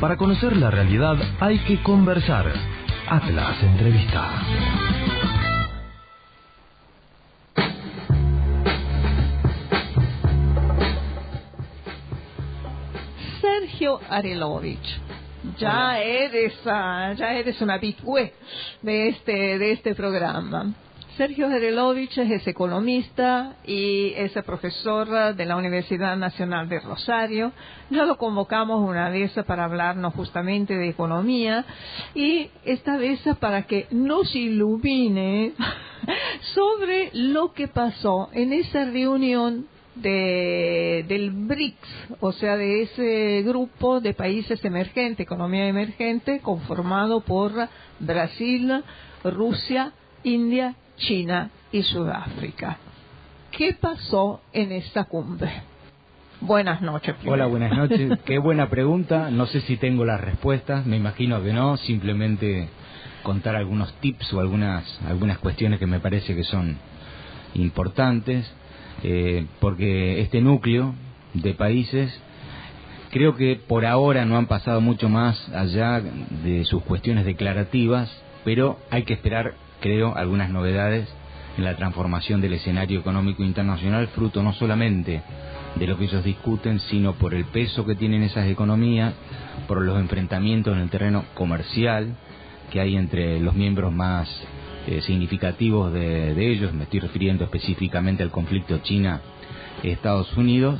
Para conocer la realidad hay que conversar. Atlas Entrevista. Sergio Arelovich, ya eres una habitué de este programa. Sergio Arelovich es economista y es profesor de la Universidad Nacional de Rosario. Ya lo convocamos una vez para hablarnos justamente de economía y esta vez para que nos ilumine sobre lo que pasó en esa reunión del BRICS, o sea, de ese grupo de países emergentes, economía emergente, conformado por Brasil, Rusia, India, China y Sudáfrica. ¿Qué pasó en esta cumbre? Buenas noches. Primero. Hola, buenas noches. Qué buena pregunta. No sé si tengo las respuestas, me imagino que no. Simplemente contar algunos tips o algunas cuestiones que me parece que son importantes, porque este núcleo de países creo que por ahora no han pasado mucho más allá de sus cuestiones declarativas, pero hay que esperar, creo, algunas novedades en la transformación del escenario económico internacional, fruto no solamente de lo que ellos discuten, sino por el peso que tienen esas economías, por los enfrentamientos en el terreno comercial que hay entre los miembros más significativos de ellos. Me estoy refiriendo específicamente al conflicto China-Estados Unidos,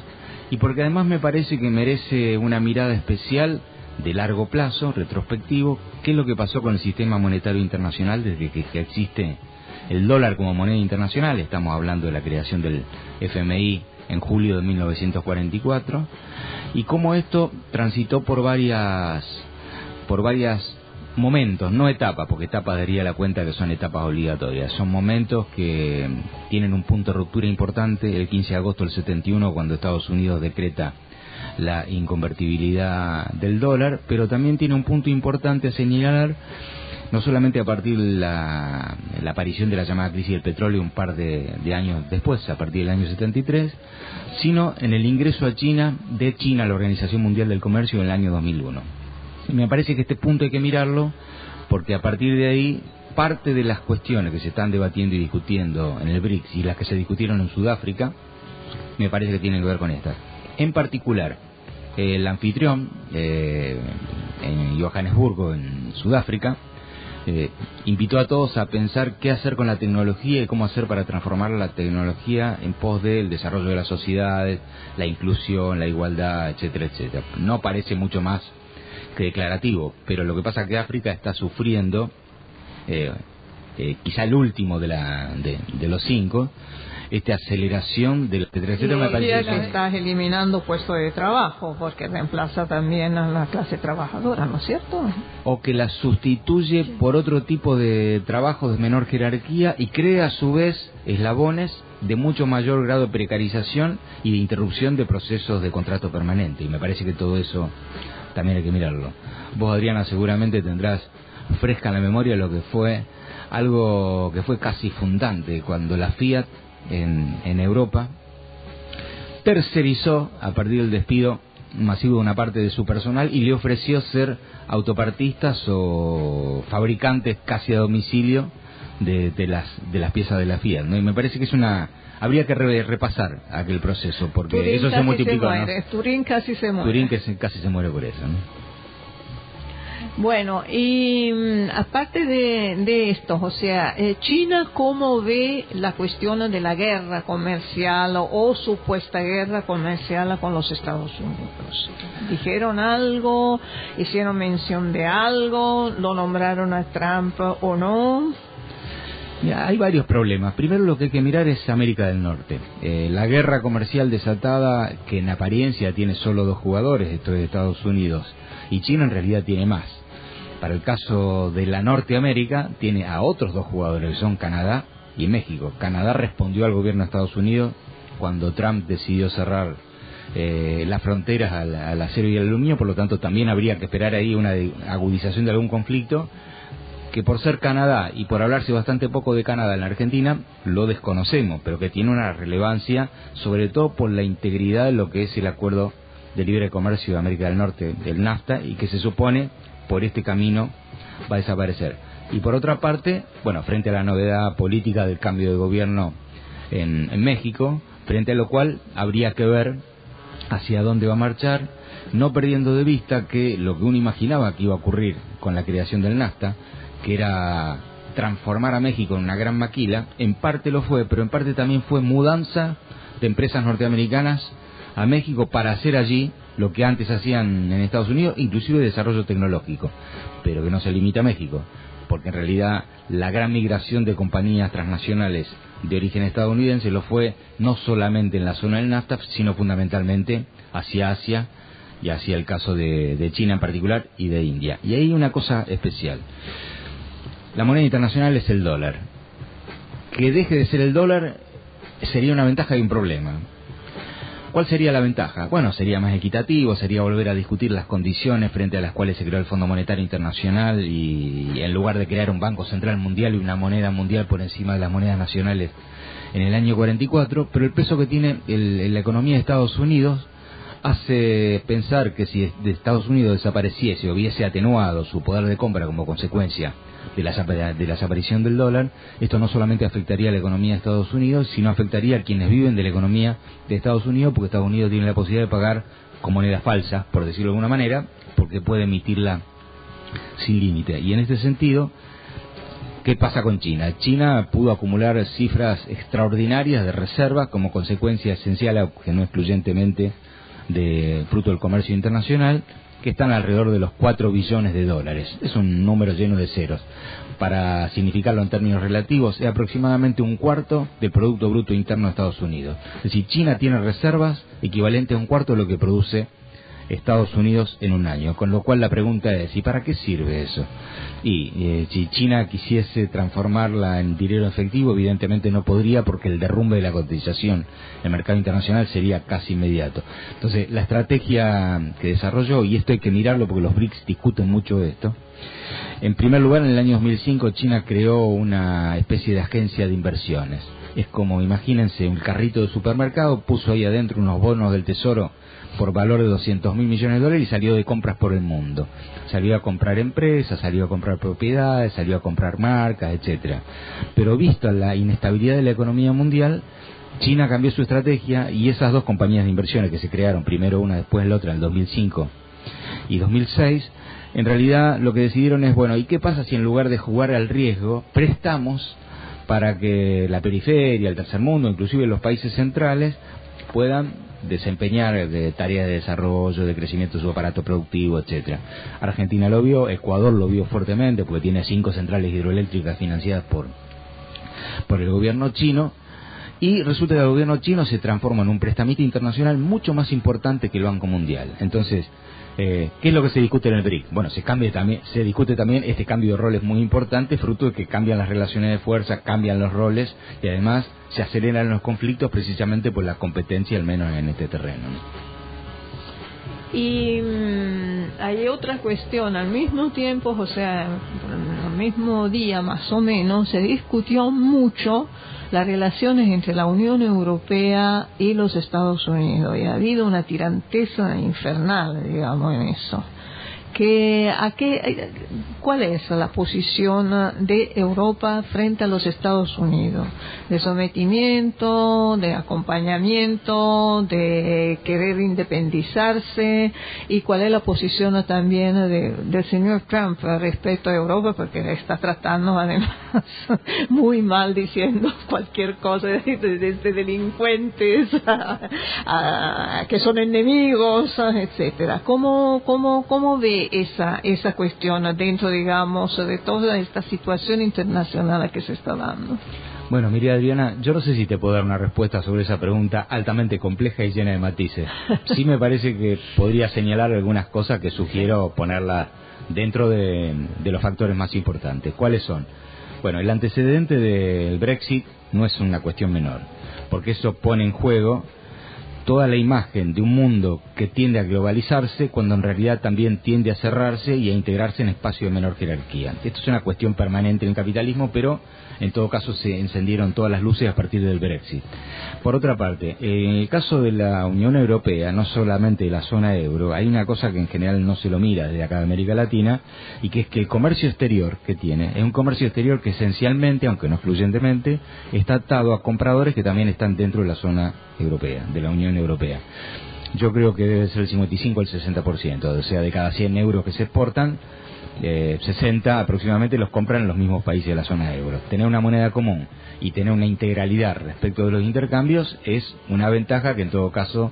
y porque además me parece que merece una mirada especial de largo plazo, retrospectivo, qué es lo que pasó con el sistema monetario internacional desde que existe el dólar como moneda internacional. Estamos hablando de la creación del FMI en julio de 1944, y cómo esto transitó por varias momentos, no etapas, porque etapas daría la cuenta que son etapas obligatorias. Son momentos que tienen un punto de ruptura importante, el 15 de agosto del 71, cuando Estados Unidos decreta la inconvertibilidad del dólar, pero también tiene un punto importante a señalar, no solamente a partir de la aparición de la llamada crisis del petróleo un par de años después, a partir del año 73, sino en el ingreso a China a la Organización Mundial del Comercio en el año 2001. Y me parece que este punto hay que mirarlo, porque a partir de ahí, parte de las cuestiones que se están debatiendo y discutiendo en el BRICS y las que se discutieron en Sudáfrica, me parece que tienen que ver con estas. En particular, el anfitrión, en Johannesburgo, en Sudáfrica, invitó a todos a pensar qué hacer con la tecnología y cómo hacer para transformar la tecnología en pos del desarrollo de las sociedades, la inclusión, la igualdad, etcétera, etcétera. No parece mucho más que declarativo, pero lo que pasa es que África está sufriendo, quizá el último de los 5, esta aceleración de me parece que estás eliminando puestos de trabajo, porque reemplaza también a la clase trabajadora, ¿no es cierto? O que la sustituye por otro tipo de trabajo de menor jerarquía y crea a su vez eslabones de mucho mayor grado de precarización y de interrupción de procesos de contrato permanente, y me parece que todo eso también hay que mirarlo. Vos, Adriana, seguramente tendrás fresca en la memoria lo que fue algo que fue casi fundante, cuando la Fiat en Europa tercerizó a partir del despido masivo de una parte de su personal y le ofreció ser autopartistas o fabricantes casi a domicilio de las piezas de la Fiat, ¿no? Y me parece que habría que repasar aquel proceso, porque Turín eso se multiplicó, ¿no? Turín casi se muere. Turín casi se muere por eso, ¿no? Bueno, y aparte de esto, o sea, China, ¿cómo ve la cuestión de la guerra comercial o supuesta guerra comercial con los Estados Unidos? ¿Dijeron algo? ¿Hicieron mención de algo? ¿Lo nombraron a Trump o no? Mira, hay varios problemas. Primero, lo que hay que mirar es América del Norte. La guerra comercial desatada, que en apariencia tiene solo 2 jugadores, esto es Estados Unidos y China, en realidad tiene más. Para el caso de la Norteamérica, tiene a otros 2 jugadores, que son Canadá y México. Canadá respondió al gobierno de Estados Unidos cuando Trump decidió cerrar las fronteras al acero y al aluminio, por lo tanto también habría que esperar ahí una agudización de algún conflicto, que por ser Canadá y por hablarse bastante poco de Canadá en la Argentina, lo desconocemos, pero que tiene una relevancia, sobre todo por la integridad de lo que es el acuerdo de Libre Comercio de América del Norte, del NAFTA, y que se supone por este camino va a desaparecer. Y por otra parte, bueno, frente a la novedad política del cambio de gobierno en México, frente a lo cual habría que ver hacia dónde va a marchar, no perdiendo de vista que lo que uno imaginaba que iba a ocurrir con la creación del NAFTA, que era transformar a México en una gran maquila, en parte lo fue, pero en parte también fue mudanza de empresas norteamericanas a México para hacer allí lo que antes hacían en Estados Unidos, inclusive desarrollo tecnológico, pero que no se limita a México, porque en realidad la gran migración de compañías transnacionales de origen estadounidense lo fue no solamente en la zona del NAFTA, sino fundamentalmente hacia Asia y hacia el caso de China en particular y de India. Y ahí hay una cosa especial. La moneda internacional es el dólar. Que deje de ser el dólar sería una ventaja y un problema. ¿Cuál sería la ventaja? Bueno, sería más equitativo, sería volver a discutir las condiciones frente a las cuales se creó el Fondo Monetario Internacional y en lugar de crear un Banco Central Mundial y una moneda mundial por encima de las monedas nacionales en el año 44, pero el peso que tiene la economía de Estados Unidos hace pensar que si de Estados Unidos desapareciese o hubiese atenuado su poder de compra como consecuencia de la desaparición del dólar, esto no solamente afectaría a la economía de Estados Unidos, sino afectaría a quienes viven de la economía de Estados Unidos, porque Estados Unidos tiene la posibilidad de pagar con moneda falsa, por decirlo de alguna manera, porque puede emitirla sin límite. Y en este sentido, ¿qué pasa con China? China pudo acumular cifras extraordinarias de reserva como consecuencia esencial, aunque no excluyentemente, de fruto del comercio internacional, que están alrededor de los 4 billones de dólares. Es un número lleno de ceros. Para significarlo en términos relativos, es aproximadamente un cuarto del Producto Bruto Interno de Estados Unidos. Es decir, China tiene reservas equivalentes a un cuarto de lo que produce Estados Unidos en un año. Con lo cual la pregunta es, ¿y para qué sirve eso? Y si China quisiese transformarla en dinero efectivo, evidentemente no podría, porque el derrumbe de la cotización en el mercado internacional sería casi inmediato. Entonces, la estrategia que desarrolló, y esto hay que mirarlo porque los BRICS discuten mucho de esto. En primer lugar, en el año 2005 China creó una especie de agencia de inversiones. Es como, imagínense, un carrito de supermercado, puso ahí adentro unos bonos del Tesoro por valor de 200.000 millones de dólares y salió de compras por el mundo. Salió a comprar empresas, salió a comprar propiedades, salió a comprar marcas, etcétera. Pero vista la inestabilidad de la economía mundial, China cambió su estrategia y esas dos compañías de inversiones que se crearon, primero una, después la otra, en el 2005 y 2006, en realidad lo que decidieron es, bueno, ¿y qué pasa si en lugar de jugar al riesgo, prestamos para que la periferia, el tercer mundo, inclusive los países centrales, puedan desempeñar tareas de desarrollo, de crecimiento de su aparato productivo, etcétera? Argentina lo vio, Ecuador lo vio fuertemente porque tiene 5 centrales hidroeléctricas financiadas por el gobierno chino, y resulta que el gobierno chino se transforma en un prestamista internacional mucho más importante que el Banco Mundial. Entonces, ¿qué es lo que se discute en el BRIC? Bueno, se discute también este cambio de roles muy importante, fruto de que cambian las relaciones de fuerza, cambian los roles y además se aceleran los conflictos precisamente por la competencia, al menos en este terreno, ¿no? Y hay otra cuestión, al mismo tiempo, o sea, al mismo día más o menos, se discutió mucho las relaciones entre la Unión Europea y los Estados Unidos, y ha habido una tiranteza infernal, digamos, en eso. ¿Cuál es la posición de Europa frente a los Estados Unidos? ¿De sometimiento, de acompañamiento, de querer independizarse? ¿Y cuál es la posición también del señor Trump respecto a Europa? Porque le está tratando además muy mal, diciendo cualquier cosa, desde delincuentes a que son enemigos, etcétera. ¿Cómo ve esa cuestión dentro, digamos, de toda esta situación internacional que se está dando? Bueno, mire, Adriana, yo no sé si te puedo dar una respuesta sobre esa pregunta altamente compleja y llena de matices. Sí me parece que podría señalar algunas cosas que sugiero ponerlas dentro de los factores más importantes. ¿Cuáles son? Bueno, el antecedente del Brexit no es una cuestión menor, porque eso pone en juego toda la imagen de un mundo que tiende a globalizarse cuando en realidad también tiende a cerrarse y a integrarse en espacios de menor jerarquía. Esto es una cuestión permanente en el capitalismo, pero en todo caso se encendieron todas las luces a partir del Brexit. Por otra parte, en el caso de la Unión Europea, no solamente de la zona euro, hay una cosa que en general no se lo mira desde acá de América Latina, y que es que el comercio exterior que tiene es un comercio exterior que esencialmente, aunque no excluyentemente, está atado a compradores que también están dentro de la zona europea, de la Unión Europea. Yo creo que debe ser el 55 al 60%, o sea, de cada 100 euros que se exportan, 60 aproximadamente los compran en los mismos países de la zona euro. Tener una moneda común y tener una integralidad respecto de los intercambios es una ventaja que en todo caso,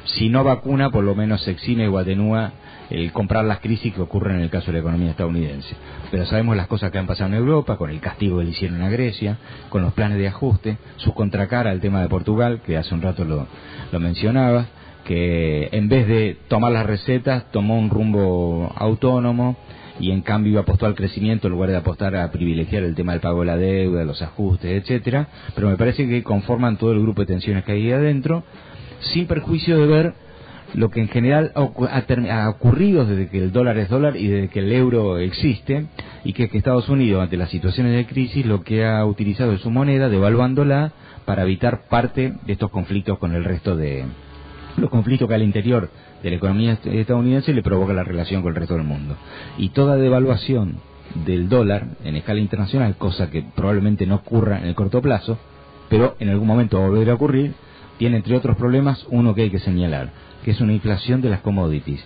si no vacuna, por lo menos se exime o atenúa el comprar las crisis que ocurren en el caso de la economía estadounidense. Pero sabemos las cosas que han pasado en Europa, con el castigo que le hicieron a Grecia, con los planes de ajuste, su contracara al tema de Portugal, que hace un rato lo mencionaba, que en vez de tomar las recetas tomó un rumbo autónomo y en cambio apostó al crecimiento en lugar de apostar a privilegiar el tema del pago de la deuda, los ajustes, etcétera. Pero me parece que conforman todo el grupo de tensiones que hay adentro, sin perjuicio de ver lo que en general ha ocurrido desde que el dólar es dólar y desde que el euro existe, y que Estados Unidos, ante las situaciones de crisis, lo que ha utilizado es su moneda, devaluándola, para evitar parte de estos conflictos con el resto de los conflictos que al interior de la economía estadounidense le provoca la relación con el resto del mundo. Y toda devaluación del dólar en escala internacional, cosa que probablemente no ocurra en el corto plazo, pero en algún momento va a volver a ocurrir, tiene entre otros problemas uno que hay que señalar, que es una inflación de las commodities.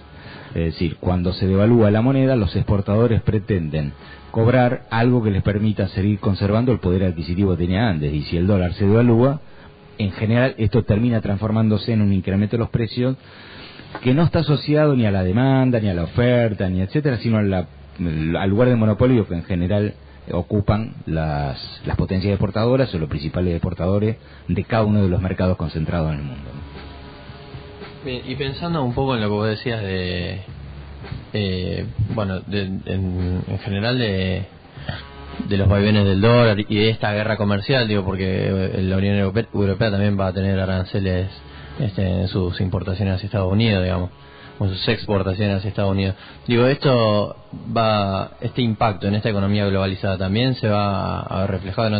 Es decir, cuando se devalúa la moneda, los exportadores pretenden cobrar algo que les permita seguir conservando el poder adquisitivo que tenía antes, y si el dólar se devalúa, en general esto termina transformándose en un incremento de los precios que no está asociado ni a la demanda, ni a la oferta, ni etcétera, sino al lugar de monopolio que en general ocupan las potencias exportadoras o los principales exportadores de cada uno de los mercados concentrados en el mundo. Bien, y pensando un poco en lo que vos decías en general de los vaivenes del dólar y de esta guerra comercial, digo, porque la Unión Europea también va a tener aranceles en sus importaciones hacia Estados Unidos, digamos, o sus exportaciones hacia Estados Unidos. Digo, este impacto en esta economía globalizada también se va a ver reflejado en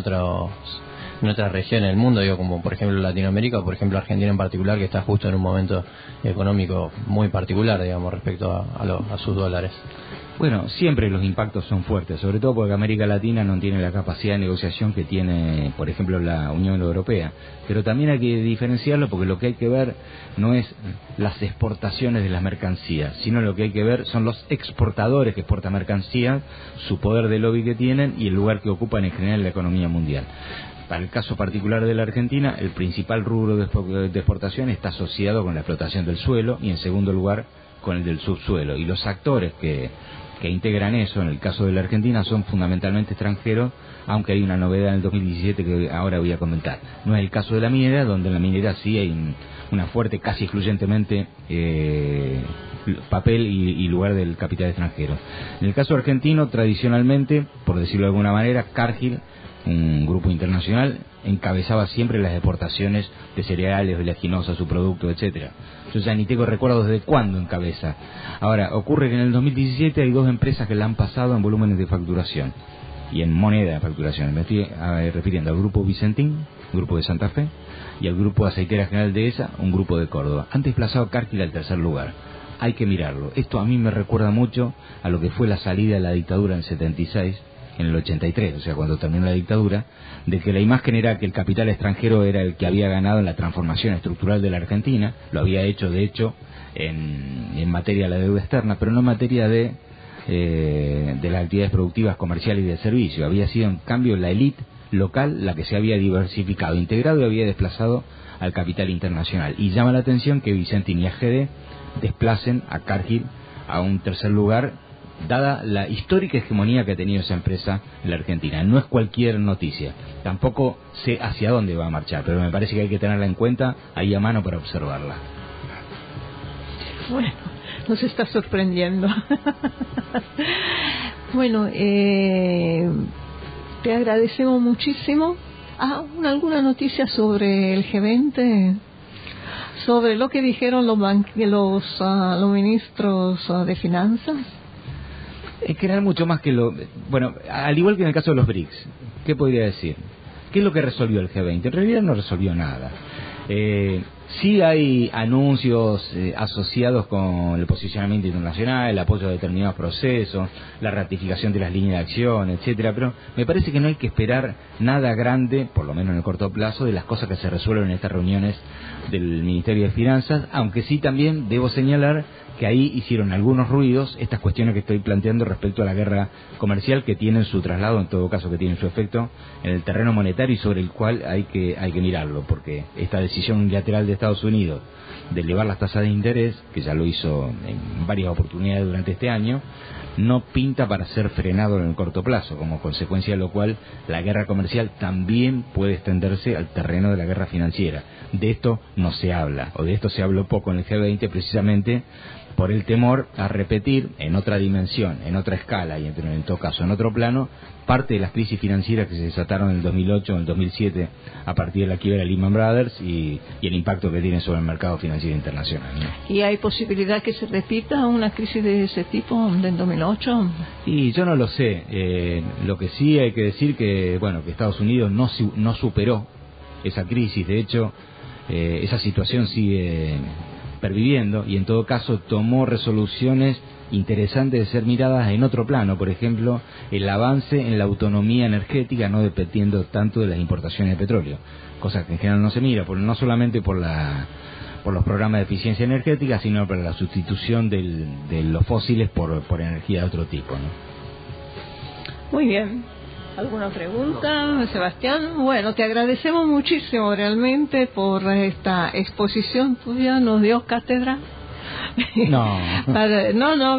otras regiones del mundo, digo, como por ejemplo Latinoamérica o por ejemplo Argentina en particular, que está justo en un momento económico muy particular, digamos, respecto a sus dólares. Bueno, siempre los impactos son fuertes, sobre todo porque América Latina no tiene la capacidad de negociación que tiene, por ejemplo, la Unión Europea. Pero también hay que diferenciarlo, porque lo que hay que ver no es las exportaciones de las mercancías, sino lo que hay que ver son los exportadores que exportan mercancías, su poder de lobby que tienen y el lugar que ocupan en general en la economía mundial. Para el caso particular de la Argentina, el principal rubro de exportación está asociado con la explotación del suelo y en segundo lugar con el del subsuelo. Y los actores que integran eso, en el caso de la Argentina, son fundamentalmente extranjeros, aunque hay una novedad en el 2017 que ahora voy a comentar. No es el caso de la minera, donde en la minera sí hay una fuerte, casi excluyentemente, papel y lugar del capital extranjero. En el caso argentino, tradicionalmente, por decirlo de alguna manera, Cargill, un grupo internacional, encabezaba siempre las exportaciones de cereales, oleaginosa, su producto, etcétera. Yo ya ni tengo recuerdos desde cuándo encabeza. Ahora, ocurre que en el 2017 hay dos empresas que la han pasado en volúmenes de facturación y en moneda de facturación. Me estoy refiriendo al grupo Vicentín, grupo de Santa Fe, y al grupo Aceitera General Dehesa, un grupo de Córdoba. Han desplazado a Cargill al tercer lugar. Hay que mirarlo. Esto a mí me recuerda mucho a lo que fue la salida de la dictadura en el 76, en el 83, o sea, cuando terminó la dictadura, de que la imagen era que el capital extranjero era el que había ganado en la transformación estructural de la Argentina, lo había hecho, de hecho, en materia de la deuda externa, pero no en materia de las actividades productivas, comerciales y de servicio. Había sido, en cambio, la élite local la que se había diversificado, integrado y había desplazado al capital internacional. Y llama la atención que Vicentín y AGD desplacen a Cargill a un tercer lugar, dada la histórica hegemonía que ha tenido esa empresa en la Argentina. No es cualquier noticia, tampoco sé hacia dónde va a marchar, pero me parece que hay que tenerla en cuenta ahí a mano para observarla. Bueno, nos está sorprendiendo. Bueno, te agradecemos muchísimo. ¿Alguna noticia sobre el G20? sobre lo que dijeron los ministros de finanzas? En general mucho más que bueno, al igual que en el caso de los BRICS, ¿qué podría decir? ¿Qué es lo que resolvió el G20? En realidad no resolvió nada. Sí hay anuncios asociados con el posicionamiento internacional, el apoyo a determinados procesos, la ratificación de las líneas de acción, etcétera, pero me parece que no hay que esperar nada grande, por lo menos en el corto plazo, de las cosas que se resuelven en estas reuniones del Ministerio de Finanzas, aunque sí también debo señalar que ahí hicieron algunos ruidos estas cuestiones que estoy planteando respecto a la guerra comercial, que tienen su traslado, en todo caso que tienen su efecto en el terreno monetario y sobre el cual hay que mirarlo, porque esta decisión unilateral de Estados Unidos de elevar las tasas de interés, que ya lo hizo en varias oportunidades durante este año, no pinta para ser frenado en el corto plazo, como consecuencia de lo cual la guerra comercial también puede extenderse al terreno de la guerra financiera. De esto no se habla, o de esto se habló poco en el G20 precisamente por el temor a repetir en otra dimensión, en otra escala y en todo caso en otro plano, parte de las crisis financieras que se desataron en el 2008 o en el 2007 a partir de la quiebra de Lehman Brothers y el impacto que tiene sobre el mercado financiero internacional, ¿no? ¿Y hay posibilidad que se repita una crisis de ese tipo del 2008? Y yo no lo sé. Lo que sí hay que decir que Estados Unidos no superó esa crisis. De hecho, esa situación sigue perviviendo y en todo caso tomó resoluciones interesantes de ser miradas en otro plano, por ejemplo el avance en la autonomía energética, no dependiendo tanto de las importaciones de petróleo, cosa que en general no se mira, no solamente por los programas de eficiencia energética, sino por la sustitución de los fósiles por energía de otro tipo, ¿no? Muy bien. ¿Alguna pregunta, Sebastián? Bueno, te agradecemos muchísimo realmente por esta exposición tuya, nos dio cátedra. No.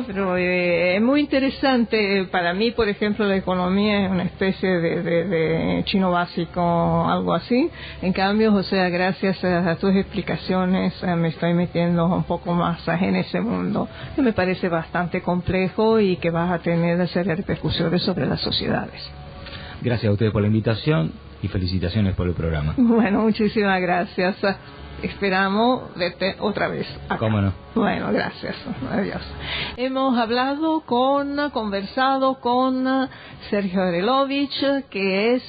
Pero es muy interesante. Para mí, por ejemplo, la economía es una especie de chino básico, algo así. En cambio, o sea, gracias a tus explicaciones me estoy metiendo un poco más en ese mundo, que me parece bastante complejo y que vas a tener serias repercusiones sobre las sociedades. Gracias a ustedes por la invitación y felicitaciones por el programa. Bueno, muchísimas gracias. Esperamos verte otra vez acá. ¿Cómo no? Bueno, gracias. Adiós. Hemos conversado con Sergio Arelovich, que es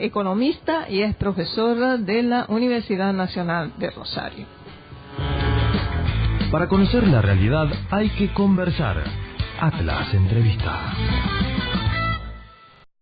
economista y es profesor de la Universidad Nacional de Rosario. Para conocer la realidad hay que conversar. Atlas Entrevista.